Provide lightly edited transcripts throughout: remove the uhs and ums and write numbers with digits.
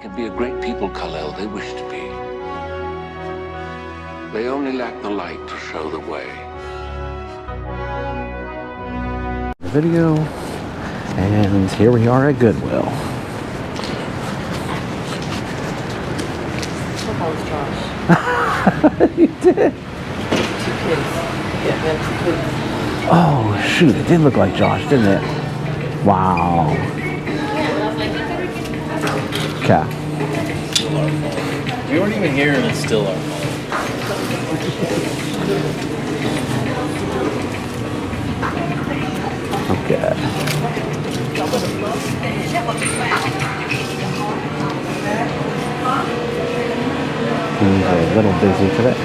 can be a great people, Kal-El. They wish to be. They only lack the light to show the way. Video, and here we are at Goodwill. You did? 2 kids. Yeah, that's 2 kids. Oh shoot, it did look like Josh, didn't it? Wow. Okay. We weren't even here and it's still our fault. Okay. Things are a little busy today.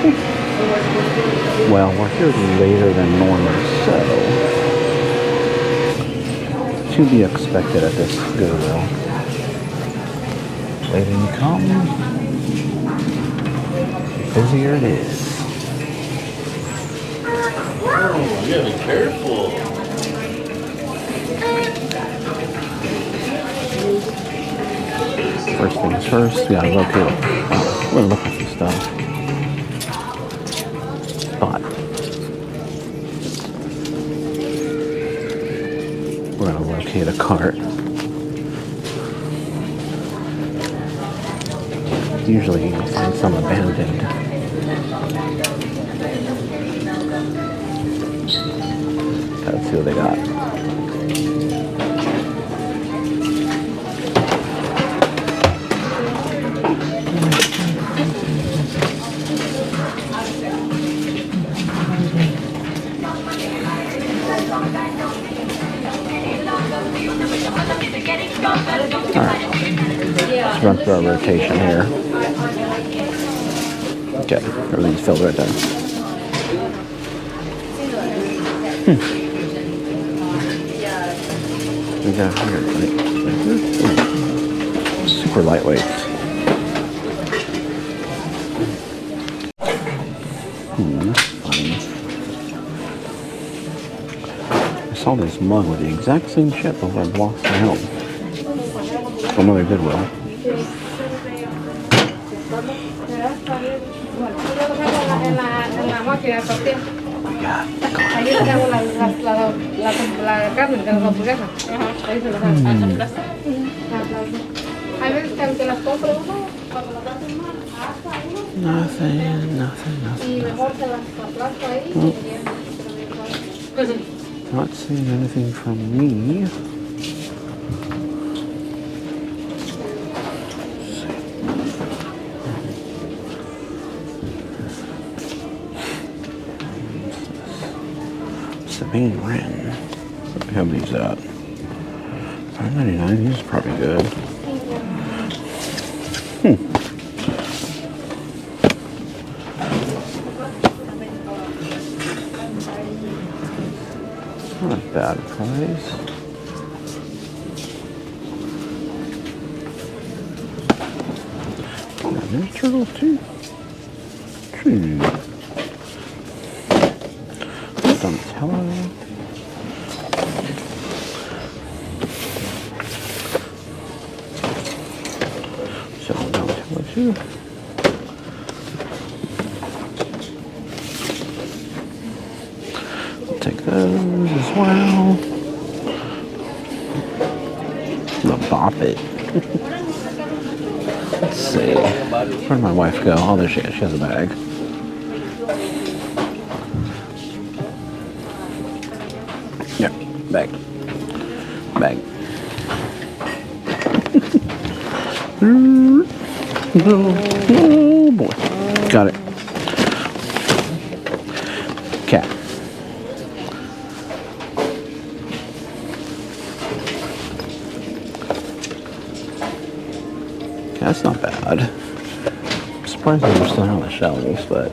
Well, we're here later than normal, so to be expected at this Goodwill. Later you come, busier it is. Oh, you gotta be careful. First things first, we gotta locate. We're looking for stuff. But we're gonna locate a cart. Usually you'll find some abandoned. Let's see what they got. Alright, let's run through our rotation here. Okay, everything's filled right there. We got here, super lightweight. That's funny. I saw this mug with the exact same shit, but I've lost the helm. Another Goodwill. Nothing. Not seeing anything from me. Sabine Wren. What have these at? $5.99. These are probably good. Not a bad price. There's turtle too. Donatello. So Donatello too. We'll take those as well. The Bop It. Let's see. Where'd my wife go? Oh, there she is. She has a bag. Yeah, bag. Oh boy. Got it. Cat. That's not bad. I'm surprised they were still on the shelves, but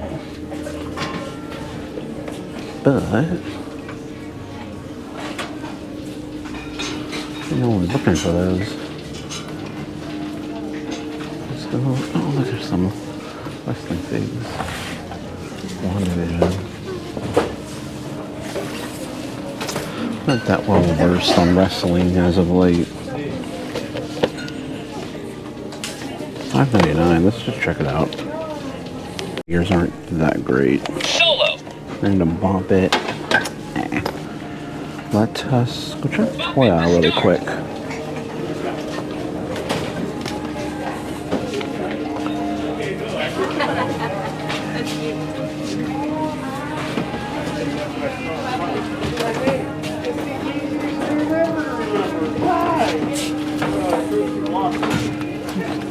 I'm only looking for those. Let's go. Oh, look, there's some wrestling things. One division. Not that well versed on wrestling as of late. $5.99. Let's just check it out. Ears aren't that great. Solo. Random bump it. Let us go check the toy out really quick.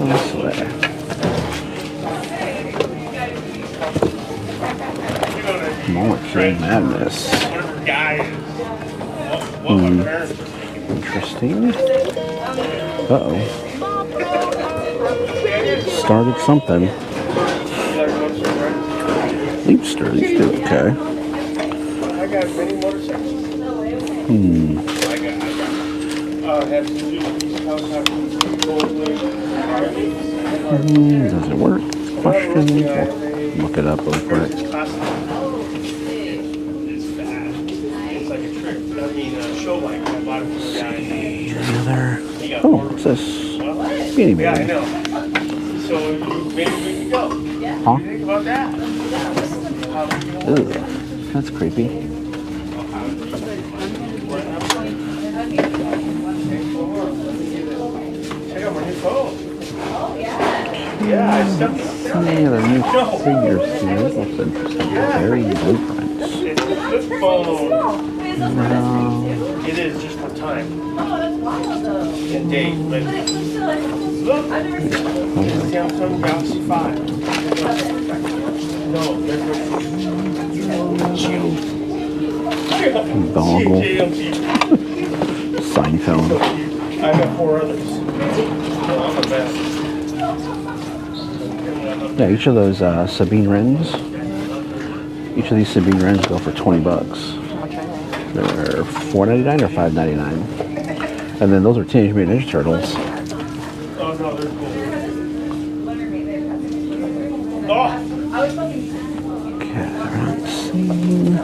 This way. Monster Madness. Interesting. Uh-oh. Started something. Leapster, these do okay. Does it work? Question. We'll look it up real quick. Another. Oh, what's this? Beanie Baby. Yeah, I know. So maybe we can go. Huh? Think about that. Ugh, that's creepy. Check out my new phone. Yeah, I stepped up there. Any other new figures here? This looks interesting. Very blueprints. It's a flip phone. No. It is just for time. And date, but look. It's a Samsung Galaxy 5. No, there's no Dongle. Seinfeld. I got 4 others. So I'm the best. Yeah, each of those Sabine Wrens, each of these Sabine Wrens go for $20. They're $4.99 or $5.99. And then those are Teenage Mutant Ninja Turtles. Oh, no, they're cool. Oh! Cat scene.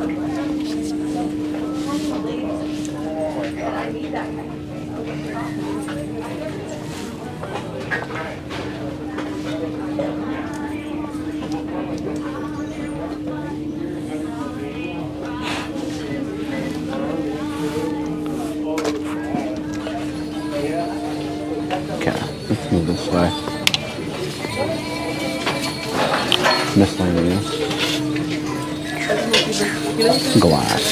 Okay, let's move this way. Miscellaneous. Glass.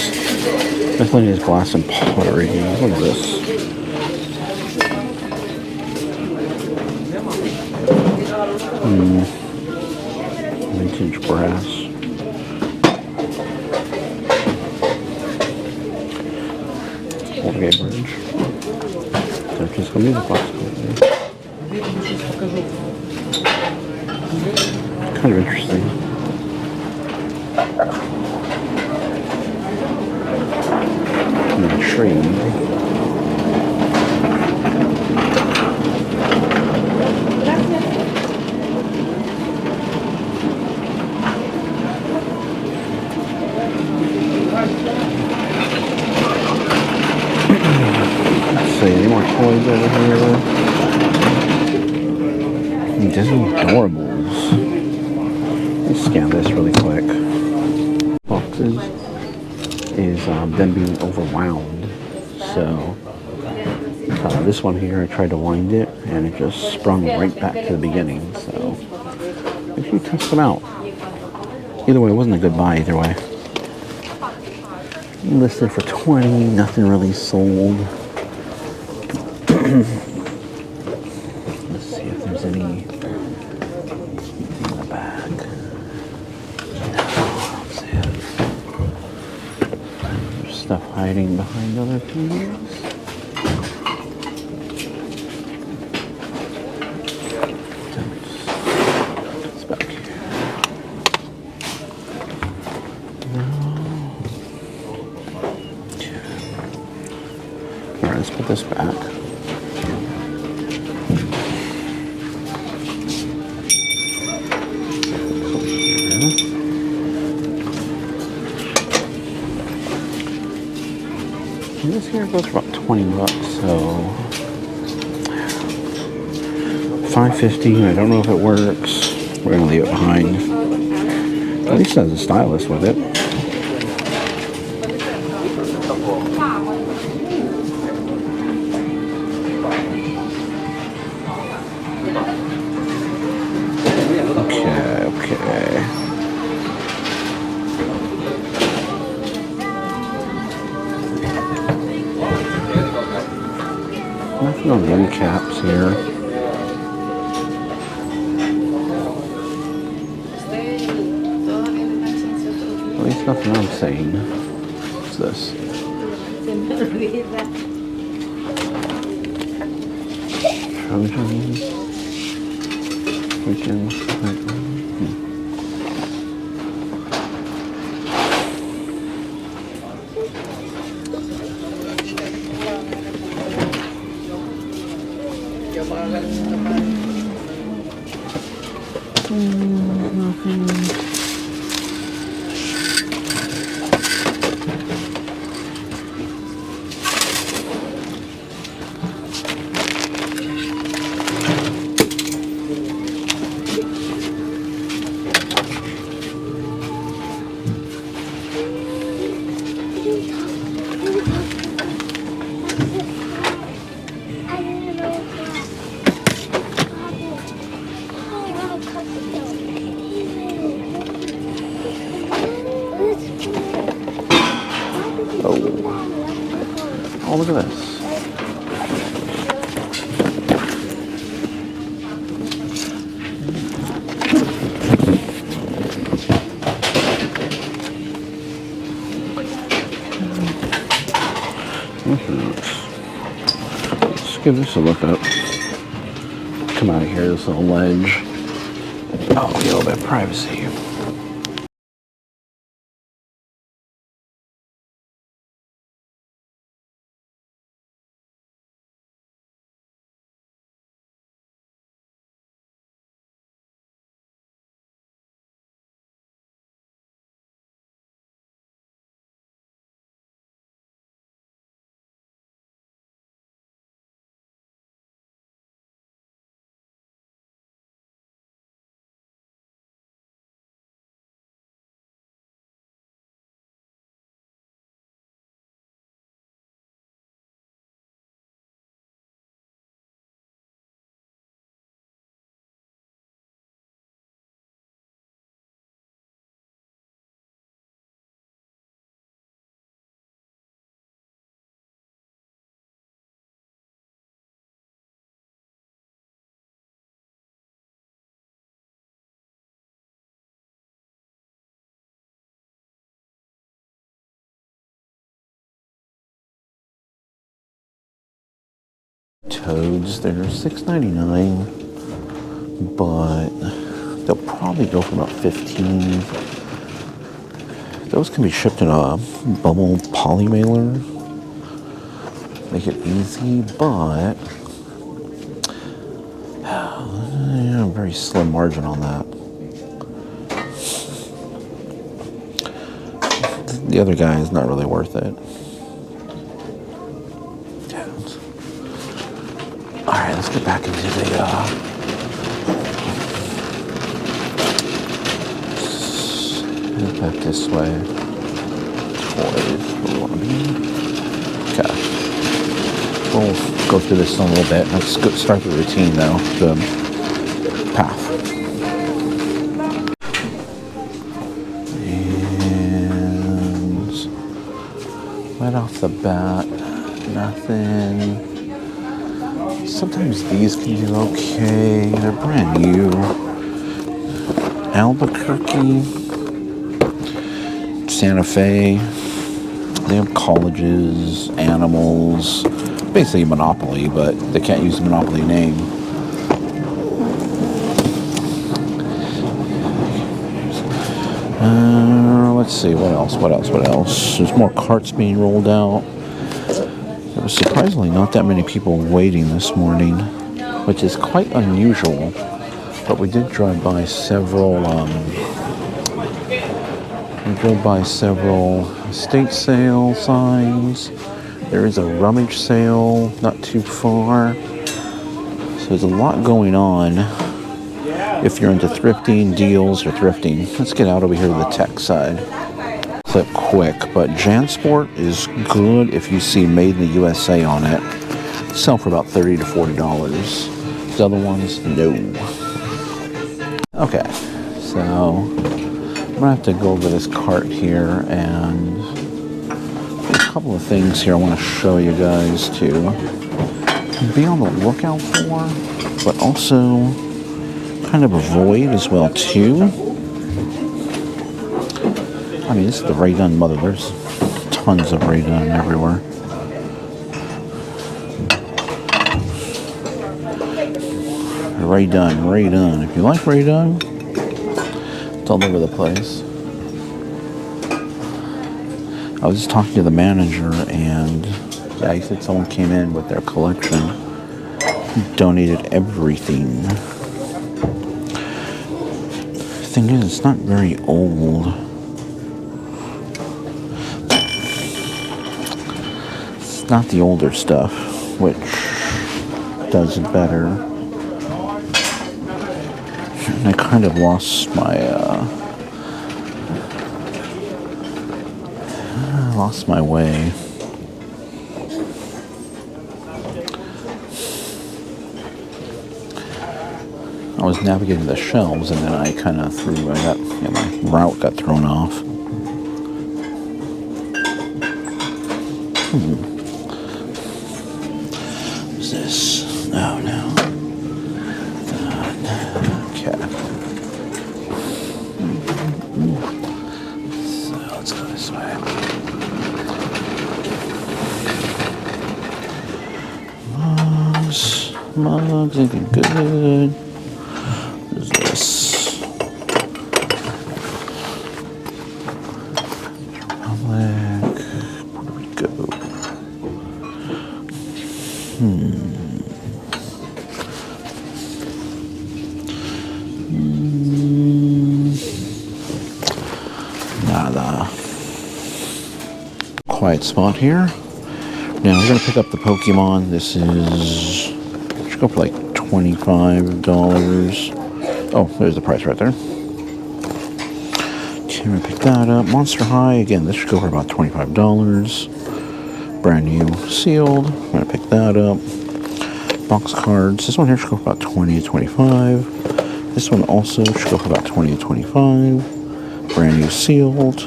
Miscellaneous glass and pottery. What is this? Vintage brass. Colgate bridge. San Francisco Music Box. Kind of interesting. And a tree. Let's see, any more toys over here? Disney Adorables. Let's scan this really quick. Boxes is them being overwound. So this one here, I tried to wind it and it just sprung right back to the beginning. So make sure you test them out. Either way, it wasn't a good buy either way. Listed for $20, nothing really sold. Let's see if there's any in the back. No, I don't see it. There's stuff hiding behind other things. It's back here. Alright, let's put this back. And this here goes for about $20, so $5.50. I don't know if it works. We're gonna leave it behind. At least it has a stylus with it. Okay. Nothing on the end caps here. At least nothing I'm seeing. What's this? Trojan. Oh, look at this. Let's give this a look up. Come out of here, this little ledge. Oh, a little bit of privacy. Toads, they're $6.99, but they'll probably go for about $15. Those can be shipped in a bubble poly mailer. Make it easy, but yeah, very slim margin on that. The other guy is not really worth it. Alright, let's get back into the head back this way. Toys. Okay. We'll go through this in a little bit. Let's go start the routine though. The path. And right off the bat, nothing. Sometimes these can do okay. They're brand new. Albuquerque, Santa Fe. They have colleges, animals, basically Monopoly, but they can't use the Monopoly name. Let's see, what else? There's more carts being rolled out. There was surprisingly not that many people waiting this morning, which is quite unusual. But we did drive by several. We drove by several estate sale signs. There is a rummage sale not too far. So there's a lot going on if you're into thrifting, deals, or thrifting. Let's get out over here to the tech side. Clip quick, but JanSport is good if you see Made in the USA on it. Sell for about $30 to $40. The other ones, no. Okay, so I'm gonna have to go over this cart here, and a couple of things here I want to show you guys to be on the lookout for, but also kind of avoid as well too. I mean, this is the Ray Dunn mother. There's tons of Ray Dunn everywhere. Ray Dunn, Ray Dunn. If you like Ray Dunn, it's all over the place. I was just talking to the manager, and yeah, he said someone came in with their collection, donated everything. The thing is, it's not very old. It's not the older stuff, which does it better. And I kind of lost my way. I was navigating the shelves, and then I kind of my route got thrown off. What's this? Oh, no. Okay. So let's go this way. Mugs, looking good. What is this? Republic, Puerto Rico. Nada. Quiet spot here. Now we're gonna pick up the Pokemon. This is, should go for like $25. Oh, there's the price right there. Okay, I'm gonna pick that up. Monster High, again, this should go for about $25. Brand new, sealed. I'm gonna pick that up. Box cards. This one here should go for about $20 to $25. This one also should go for about $20 to $25. Brand new, sealed.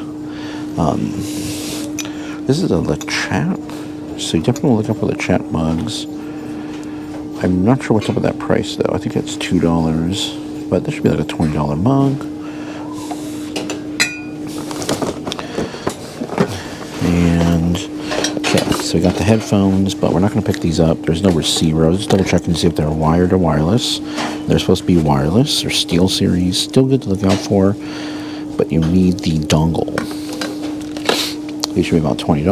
This is a chat. So you definitely look up for the chat mugs. I'm not sure what's up with that price though. I think it's $2, but this should be like a $20 mug. And okay, so we got the headphones, but we're not going to pick these up. There's no receiver. I was just double checking to see if they're wired or wireless. They're supposed to be wireless. They're Steel Series. Still good to look out for, but you need the dongle. These should be about $20.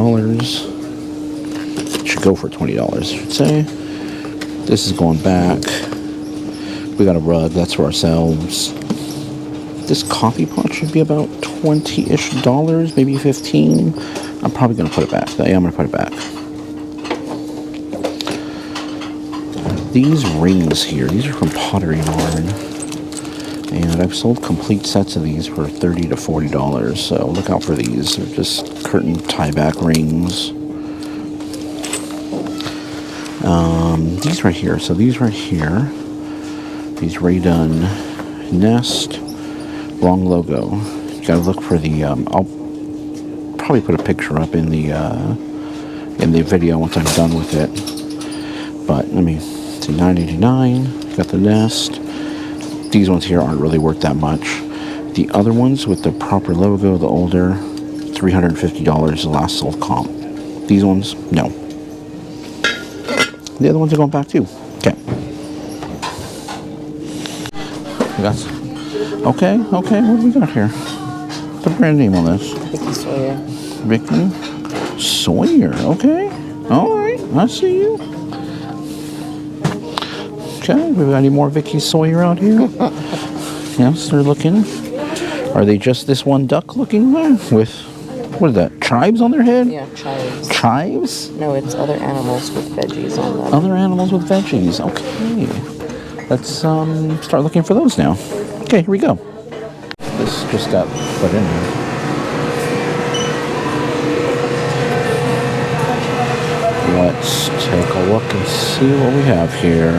Should go for $20, I should say. This is going back. We got a rug, that's for ourselves. This coffee pot should be about $20-ish, maybe $15. I'm probably gonna put it back. Yeah, I'm gonna put it back. These rings here, these are from Pottery Barn. And I've sold complete sets of these for $30 to $40, so look out for these. They're just curtain tie-back rings. These right here. So these right here, these Ray Dunn Nest, wrong logo. You gotta look for the. I'll probably put a picture up in the video once I'm done with it. But let me see, $9.89. Got the Nest. These ones here aren't really worth that much. The other ones with the proper logo, the older, $350 the last sold comp. These ones, no. The other ones are going back too. Okay. Okay. What do we got here? What's the brand name on this? Vicky Sawyer. Vicky Sawyer. Okay. All right. I see you. Okay. We got any more Vicky Sawyer out here? Yes, they're looking. Are they just this one duck looking there with, what is that, chives on their head? Yeah, chives. Chives? No, it's other animals with veggies on them. Other animals with veggies. Okay. let's start looking for those now. Okay, here we go. This just got put in here. Let's take a look and see what we have here.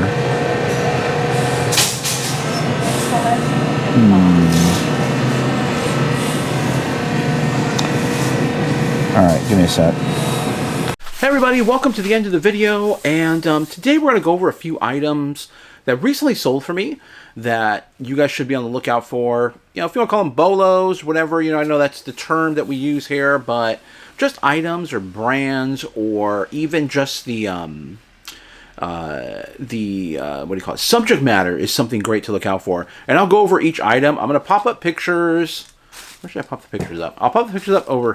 Alright, give me a sec. Hey everybody, welcome to the end of the video, and today we're going to go over a few items that recently sold for me that you guys should be on the lookout for. You know, if you want to call them BOLOs, whatever, you know, I know that's the term that we use here, but just items or brands, or even just the what do you call it? Subject matter is something great to look out for. And I'll go over each item. I'm going to pop up pictures. Where should I pop the pictures up? I'll pop the pictures up over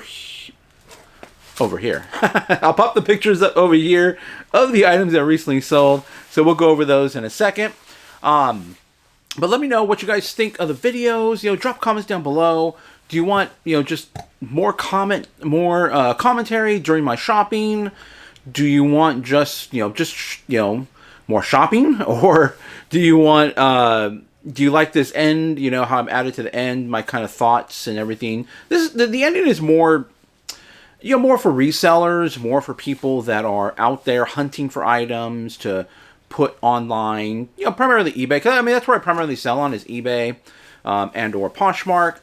here. I'll pop the pictures up over here of the items that recently sold. So we'll go over those in a second. But let me know what you guys think of the videos. You know, drop comments down below. Do you want, you know, just more commentary during my shopping? Do you want just more shopping, or do you want do you like this end? You know how I'm added to the end, my kind of thoughts and everything. This the ending is more, you know, more for resellers, more for people that are out there hunting for items to put online. You know, primarily eBay. 'Cause I mean, that's where I primarily sell on, is eBay and or Poshmark.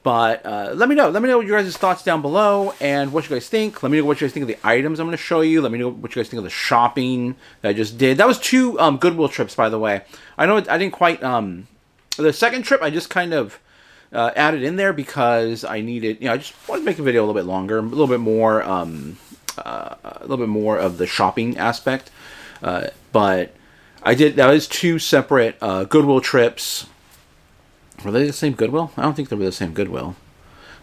But let me know what your guys' thoughts down below and what you guys think. Let me know what you guys think of the items I'm going to show you. Let me know what you guys think of the shopping that I just did. That was 2 Goodwill trips, by the way. I know I didn't quite... the second trip I just kind of added in there because I needed... You know, I just wanted to make the video a little bit longer, a little bit more of the shopping aspect. But I did... That was 2 separate Goodwill trips. Were they the same Goodwill? I don't think they were the same Goodwill.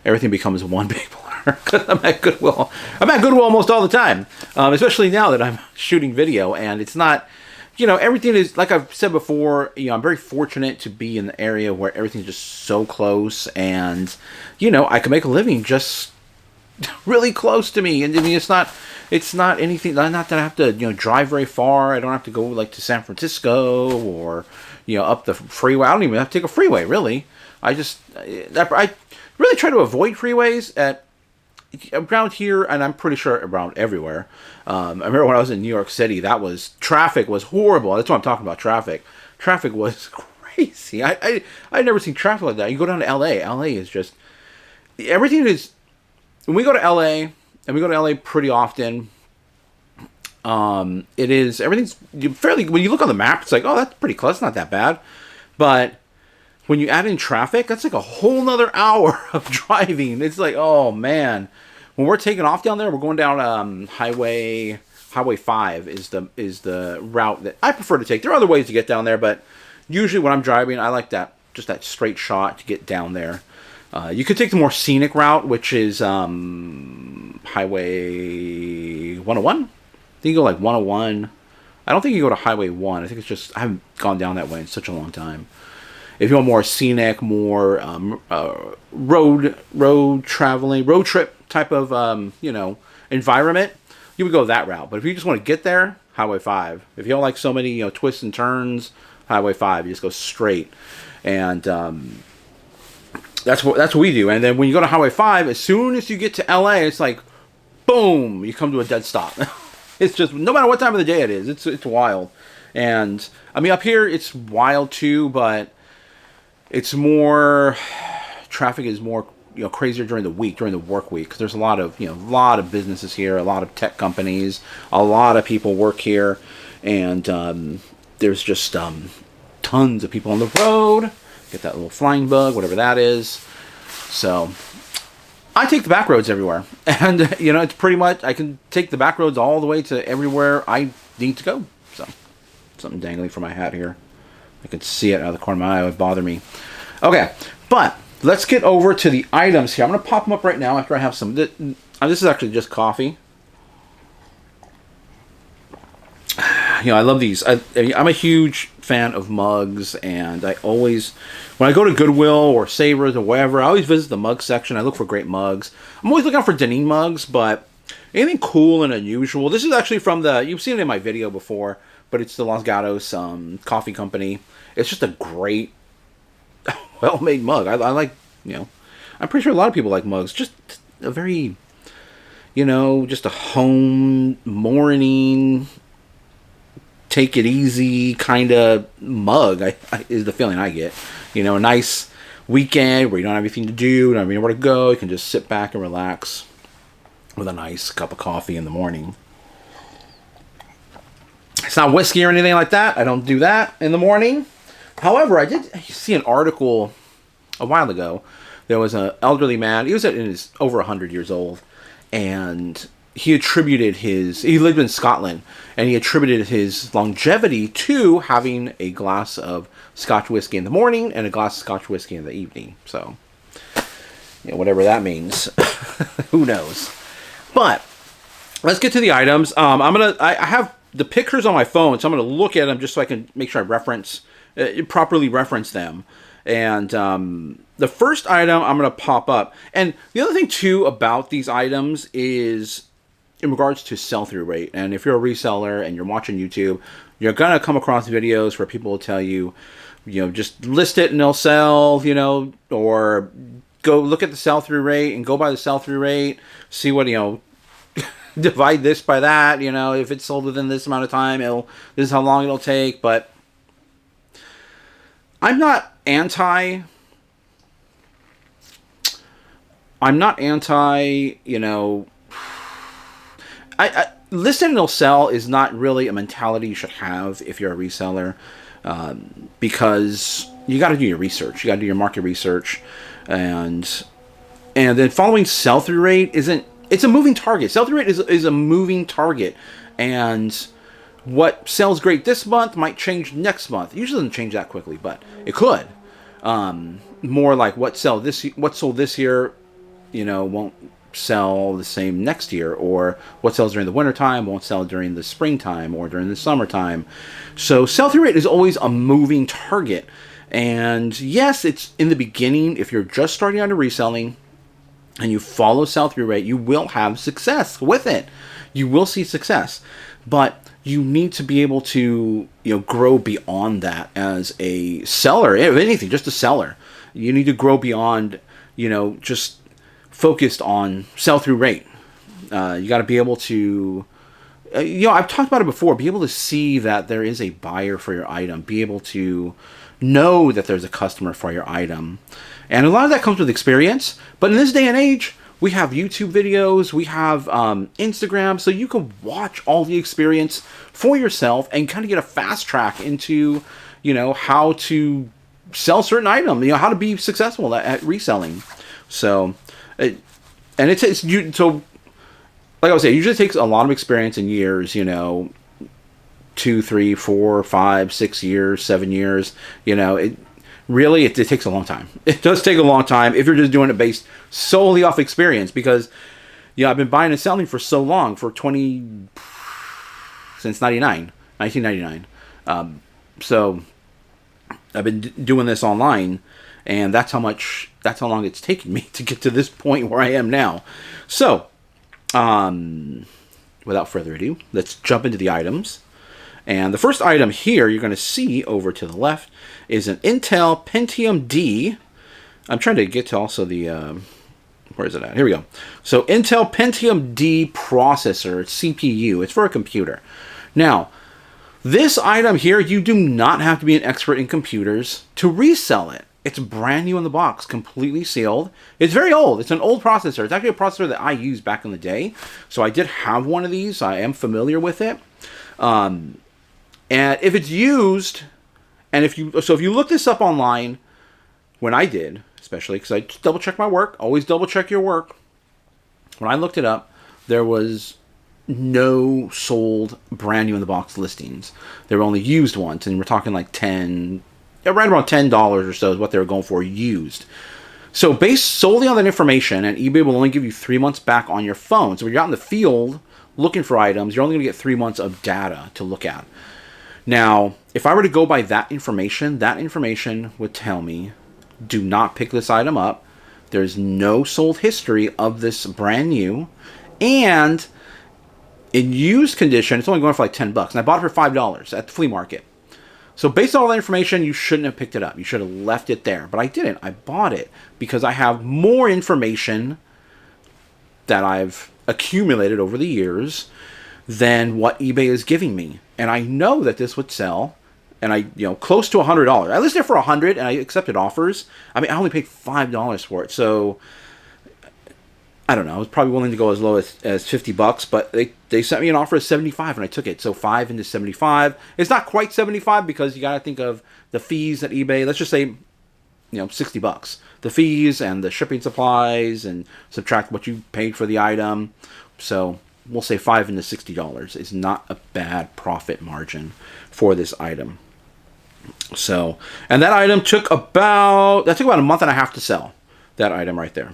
Everything becomes one big blur because I'm at Goodwill. I'm at Goodwill almost all the time, especially now that I'm shooting video. And it's not, you know, everything is, like I've said before, you know, I'm very fortunate to be in the area where everything's just so close. And, you know, I can make a living just really close to me. And I mean, it's not anything, not that I have to, you know, drive very far. I don't have to go like to San Francisco or, you know, up the freeway. I don't even have to take a freeway, really. I really try to avoid freeways around here, and I'm pretty sure around everywhere. I remember when I was in New York City, traffic was horrible. That's what I'm talking about, traffic. Traffic was crazy. I'd never seen traffic like that. You go down to LA. LA is just, everything is, when we go to LA, and we go to LA pretty often, everything's fairly, when you look on the map, it's like, oh, that's pretty close, it's not that bad. But when you add in traffic, that's like a whole nother hour of driving. It's like, oh man. When we're taking off down there, we're going down Highway 5 is the route that I prefer to take. There are other ways to get down there, but usually when I'm driving, I like that straight shot to get down there. You could take the more scenic route, which is Highway 101. I think you go like 101. I don't think you go to Highway 1. I think it's just, I haven't gone down that way in such a long time. If you want more scenic, more road trip type of, you know, environment, you would go that route. But if you just want to get there, Highway 5. If you don't like so many, you know, twists and turns, Highway 5. You just go straight. And that's what we do. And then when you go to Highway 5, as soon as you get to LA, it's like, boom, you come to a dead stop. It's just, no matter what time of the day it is, it's wild. And I mean, up here it's wild too, but it's more, traffic is more, you know, crazier during the week, during the work week, because there's a lot of businesses here, a lot of tech companies, a lot of people work here, and there's just tons of people on the road. Get that little flying bug, whatever that is. So I take the back roads everywhere, and you know, it's pretty much, I can take the back roads all the way to everywhere I need to go. So something dangling from my hat here. I can see it out of the corner of my eye. It would bother me. Okay, but let's get over to the items here. I'm going to pop them up right now after I have some. This is actually just coffee. You know, I love these. I'm a huge fan of mugs, and I always, when I go to Goodwill or Savers or wherever, I always visit the mug section. I look for great mugs. I'm always looking out for Deneen mugs, but anything cool and unusual. This is actually from you've seen it in my video before, but it's the Los Gatos coffee company. It's just a great, well-made mug. I like, I'm pretty sure a lot of people like mugs. Just a very, just a home morning, take it easy kind of mug is the feeling I get. A nice weekend where you don't have anything to do, don't have anywhere to go. You can just sit back and relax with a nice cup of coffee in the morning. It's not whiskey or anything like that. I don't do that in the morning. However, I did see an article a while ago. There was an elderly man. He was over 100 years old, and he lived in Scotland, and he attributed his longevity to having a glass of Scotch whiskey in the morning and a glass of Scotch whiskey in the evening. So, whatever that means, who knows? But let's get to the items. I have the pictures on my phone, so I'm gonna look at them just so I can make sure I properly reference them. And the first item I'm gonna pop up, and the other thing too about these items is in regards to sell-through rate. And if you're a reseller and you're watching YouTube, you're gonna come across videos where people will tell you, just list it and they'll sell, or go look at the sell-through rate and go by the sell-through rate, see what, divide this by that, if it's sold within this amount of time, this is how long it'll take. But I'm not anti, list it and it'll sell is not really a mentality you should have if you're a reseller, because you got to do your research. You got to do your market research, and then following sell-through rate it's a moving target. Sell-through rate is a moving target, and what sells great this month might change next month. It usually doesn't change that quickly, but it could. More like what sold this year, won't sell the same next year, or what sells during the wintertime won't sell during the springtime or during the summertime. So sell-through rate is always a moving target. And yes, it's in the beginning. If you're just starting out in reselling and you follow sell-through rate, you will have success with it. You will see success, but you need to be able to, grow beyond that as a seller. If anything, just a seller. You need to grow beyond, just focused on sell-through rate. You got to be able to, I've talked about it before, be able to see that there is a buyer for your item, be able to know that there's a customer for your item. And a lot of that comes with experience. But in this day and age, we have YouTube videos, we have Instagram, so you can watch all the experience for yourself and kind of get a fast track into, how to sell certain items, how to be successful at reselling. So, like I was saying, it usually takes a lot of experience in years, 2, 3, 4, 5, 6 years, 7 years, it takes a long time. It does take a long time if you're just doing it based solely off experience, because, I've been buying and selling for so long, since 1999. So I've been doing this online, and that's how long it's taken me to get to this point where I am now. So, without further ado, let's jump into the items. And the first item here you're going to see over to the left is an Intel Pentium D. I'm trying to get to also the, where is it at? Here we go. So Intel Pentium D processor, CPU. It's for a computer. Now, this item here, you do not have to be an expert in computers to resell it. It's brand new in the box, completely sealed. It's very old. It's an old processor. It's actually a processor that I used back in the day. So I did have one of these. I am familiar with it. And if it's used, and if you look this up online, when I did, especially because I double check my work, always double check your work. When I looked it up, there was no sold brand new in the box listings. They were only used ones, and we're talking like right around $10 or so is what they were going for used. So based solely on that information, and eBay will only give you 3 months back on your phone. So when you're out in the field looking for items, you're only going to get 3 months of data to look at. Now, if I were to go by that information would tell me, do not pick this item up. There's no sold history of this brand new. And in used condition, it's only going for like $10, and I bought it for $5 at the flea market. So based on all that information, you shouldn't have picked it up. You should have left it there. But I didn't. I bought it because I have more information that I've accumulated over the years than what eBay is giving me. And I know that this would sell, and close to $100. I listed it for $100, and I accepted offers. I mean, I only paid $5 for it. So I don't know. I was probably willing to go as low as $50, but they sent me an offer of 75, and I took it. So 5 into 75. It's not quite 75 because you got to think of the fees at eBay. Let's just say, $60. The fees and the shipping supplies, and subtract what you paid for the item. So we'll say 5 into $60 is not a bad profit margin for this item. So, and that item took about a month and a half to sell. That item right there.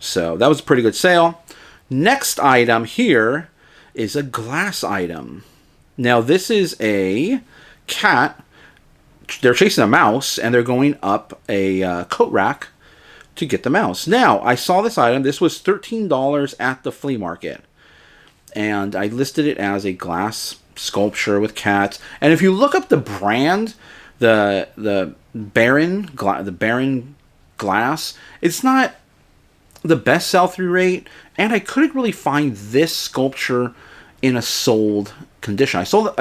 So that was a pretty good sale. Next item here is a glass item. Now this is a cat. They're chasing a mouse, and they're going up a coat rack to get the mouse. Now, I saw this item. This was $13 at the flea market. And I listed it as a glass sculpture with cats. And if you look up the brand, the Baron glass, it's not the best sell-through rate, and I couldn't really find this sculpture in a sold condition. I saw it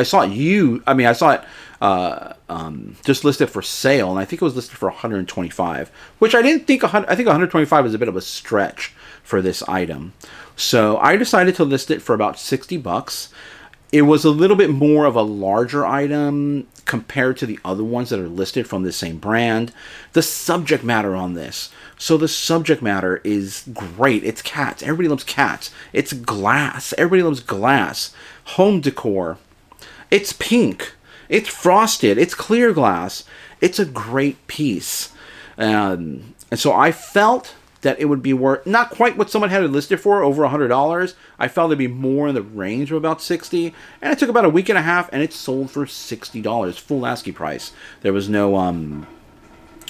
just listed for sale, and I think it was listed for $125, which I didn't think. I think $125 is a bit of a stretch for this item, so I decided to list it for about $60. It was a little bit more of a larger item compared to the other ones that are listed from the same brand. The subject matter on this. So the subject matter is great. It's cats. Everybody loves cats. It's glass. Everybody loves glass. Home decor. It's pink. It's frosted. It's clear glass. It's a great piece. And so I felt that it would be worth, not quite what someone had it listed for, over $100. I felt it'd be more in the range of about $60. And it took about a week and a half, and it sold for $60, full ASCII price. There was no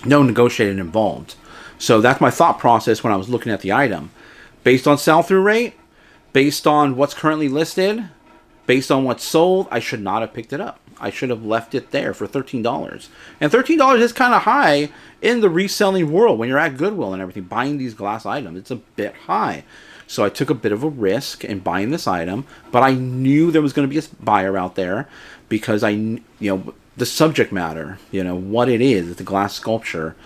negotiating involved. So that's my thought process when I was looking at the item. Based on sell-through rate, based on what's currently listed, based on what's sold, I should not have picked it up. I should have left it there for $13. And $13 is kind of high in the reselling world when you're at Goodwill and everything, buying these glass items. It's a bit high. So I took a bit of a risk in buying this item, but I knew there was going to be a buyer out there because the subject matter, what it is, it's a glass sculpture.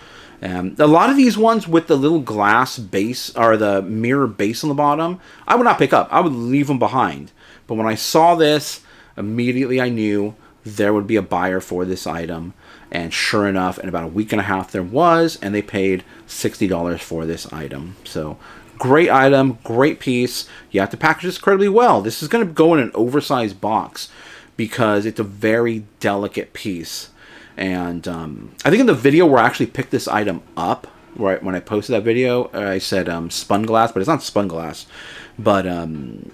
A lot of these ones with the little glass base or the mirror base on the bottom, I would not pick up. I would leave them behind. But when I saw this, immediately I knew there would be a buyer for this item. And sure enough, in about a week and a half there was, and they paid $60 for this item. So great item, great piece. You have to package this incredibly well. This is going to go in an oversized box because it's a very delicate piece. And I think in the video where I actually picked this item up, right when I posted that video, I said spun glass, but it's not spun glass. But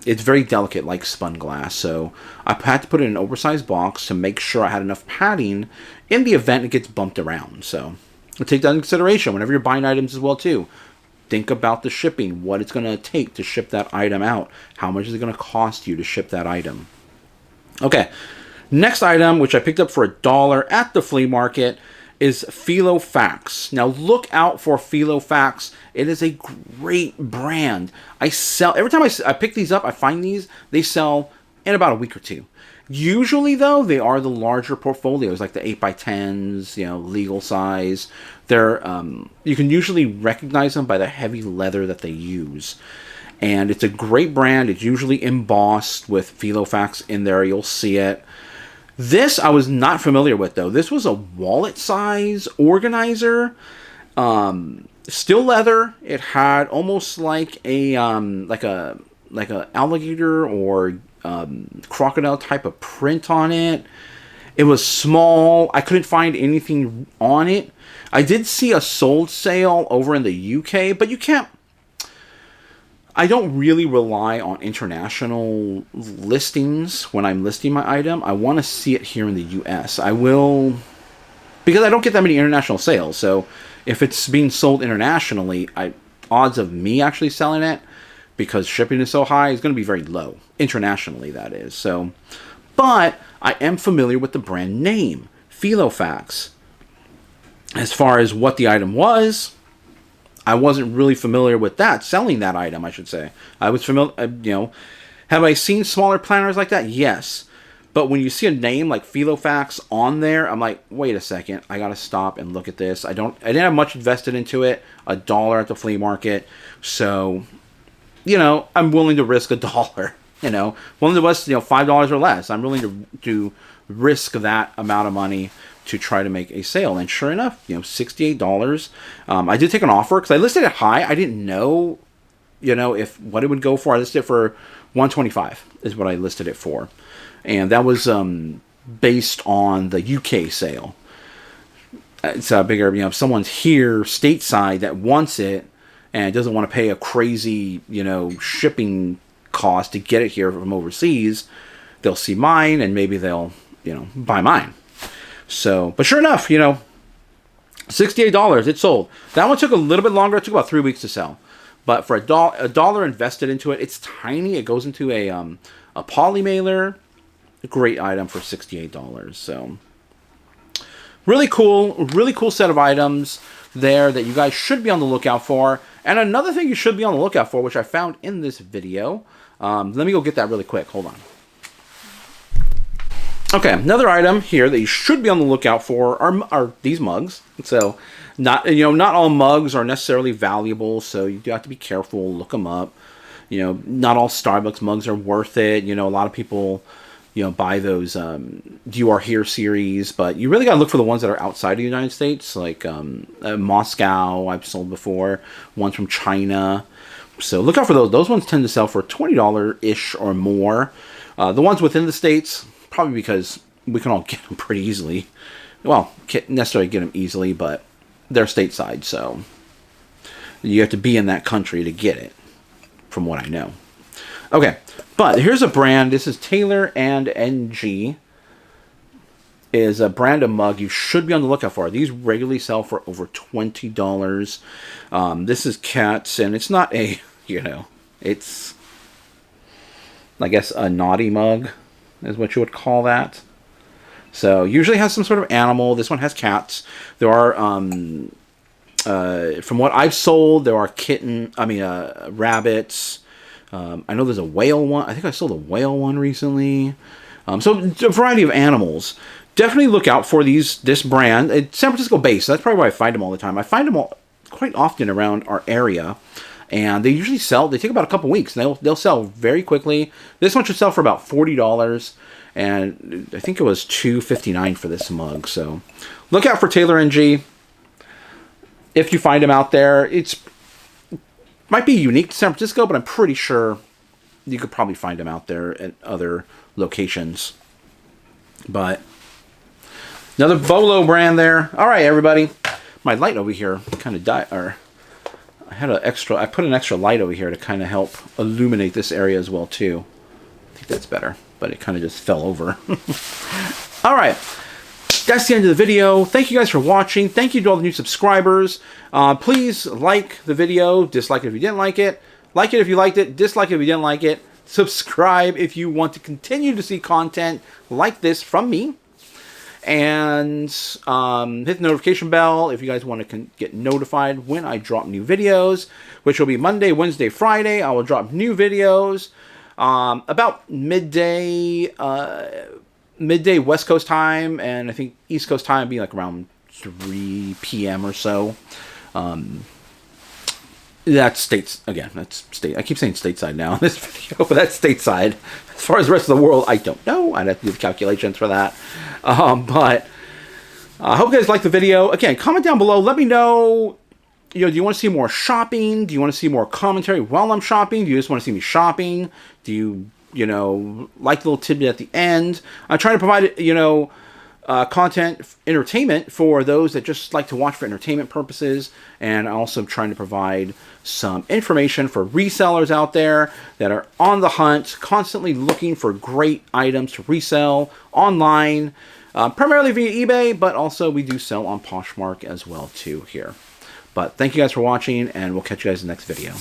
it's very delicate, like spun glass. So I had to put it in an oversized box to make sure I had enough padding in the event it gets bumped around. So I'll take that into consideration whenever you're buying items as well too. Think about the shipping, what it's going to take to ship that item out. How much is it going to cost you to ship that item? Okay, next item, which I picked up for $1 at the flea market, is Filofax. Now look out for Filofax. It is a great brand. Every time I pick these up, I find these, they sell in about a week or two. Usually though, they are the larger portfolios, like the 8x10s, legal size. They're you can usually recognize them by the heavy leather that they use. And it's a great brand. It's usually embossed with Filofax in there. You'll see it. This I was not familiar with though. This was a wallet size organizer, still leather. It had almost like a alligator or crocodile type of print on it. It was small. I couldn't find anything on it. I did see a sold sale over in the UK, but you can't. I don't really rely on international listings when I'm listing my item. I want to see it here in the US. I will, because I don't get that many international sales. So if it's being sold internationally, odds of me actually selling it, because shipping is so high, is going to be very low. internationally, that is. So, but I am familiar with the brand name, Filofax. As far as what the item was, I wasn't really familiar with that, selling that item, I should say. I was familiar, have I seen smaller planners like that? Yes. But when you see a name like Filofax on there, I'm like, wait a second, I gotta stop and look at this. I didn't have much invested into it, $1 at the flea market. So, I'm willing to risk $1. Willing to invest, $5 or less. I'm willing to risk that amount of money to try to make a sale. And sure enough, $68. I did take an offer because I listed it high. I didn't know, if what it would go for. I listed it for $125 is what I listed it for. And that was based on the UK sale. It's a bigger, if someone's here stateside that wants it and doesn't want to pay a crazy, shipping cost to get it here from overseas, they'll see mine and maybe they'll, buy mine. So, but sure enough, $68, it sold. That one took a little bit longer. It took about 3 weeks to sell. But for $1 invested into it, it's tiny. It goes into a poly mailer. A great item for $68. So really cool set of items there that you guys should be on the lookout for. And another thing you should be on the lookout for, which I found in this video. Let me go get that really quick. Hold on. Okay, another item here that you should be on the lookout for are these mugs. So not all mugs are necessarily valuable, so you do have to be careful, look them up. Not all Starbucks mugs are worth it. A lot of people buy those You Are Here series, but you really got to look for the ones that are outside of the United States, like Moscow, I've sold before, ones from China. So look out for those. Those ones tend to sell for $20-ish or more. The ones within the States, probably because we can all get them pretty easily. Well, can't necessarily get them easily, but they're stateside, so you have to be in that country to get it, from what I know. Okay, but here's a brand. This is Taylor and NG. Is a brand of mug you should be on the lookout for. These regularly sell for over $20. This is cats, and it's not a, it's, I guess, a naughty mug is what you would call that. So usually has some sort of animal. This one has cats. There are, from what I've sold, there are rabbits. I know there's a whale one. I think I sold a whale one recently. So a variety of animals. Definitely look out for this brand. It's San Francisco based. So that's probably where I find them all the time. I find them all quite often around our area. And they usually sell. They take about a couple weeks. And they'll sell very quickly. This one should sell for about $40. And I think it was $2.59 for this mug. So look out for Taylor NG. If you find them out there, might be unique to San Francisco, but I'm pretty sure you could probably find them out there at other locations. But another BOLO brand there. All right, everybody. My light over here kind of died, or I put an extra light over here to kind of help illuminate this area as well too. I think that's better, but it kind of just fell over. All right. That's the end of the video. Thank you guys for watching. Thank you to all the new subscribers. Please like the video. Dislike it if you didn't like it. Like it if you liked it. Dislike it if you didn't like it. Subscribe if you want to continue to see content like this from me. And hit the notification bell if you guys want to get notified when I drop new videos, which will be Monday, Wednesday, Friday. I will drop new videos about midday West Coast time, and I think East Coast time would be like around 3 p.m. or so. That's states again. That's state. I keep saying stateside now in this video, but that's stateside. As far as the rest of the world, I don't know. I'd have to do the calculations for that. But I hope you guys like the video. Again, comment down below. Let me know. Do you want to see more shopping? Do you want to see more commentary while I'm shopping? Do you just want to see me shopping? Do you like the little tidbit at the end? I'm trying to provide, content, entertainment for those that just like to watch for entertainment purposes. And also trying to provide some information for resellers out there that are on the hunt, constantly looking for great items to resell online, primarily via eBay, but also we do sell on Poshmark as well too here. But thank you guys for watching, and we'll catch you guys in the next video.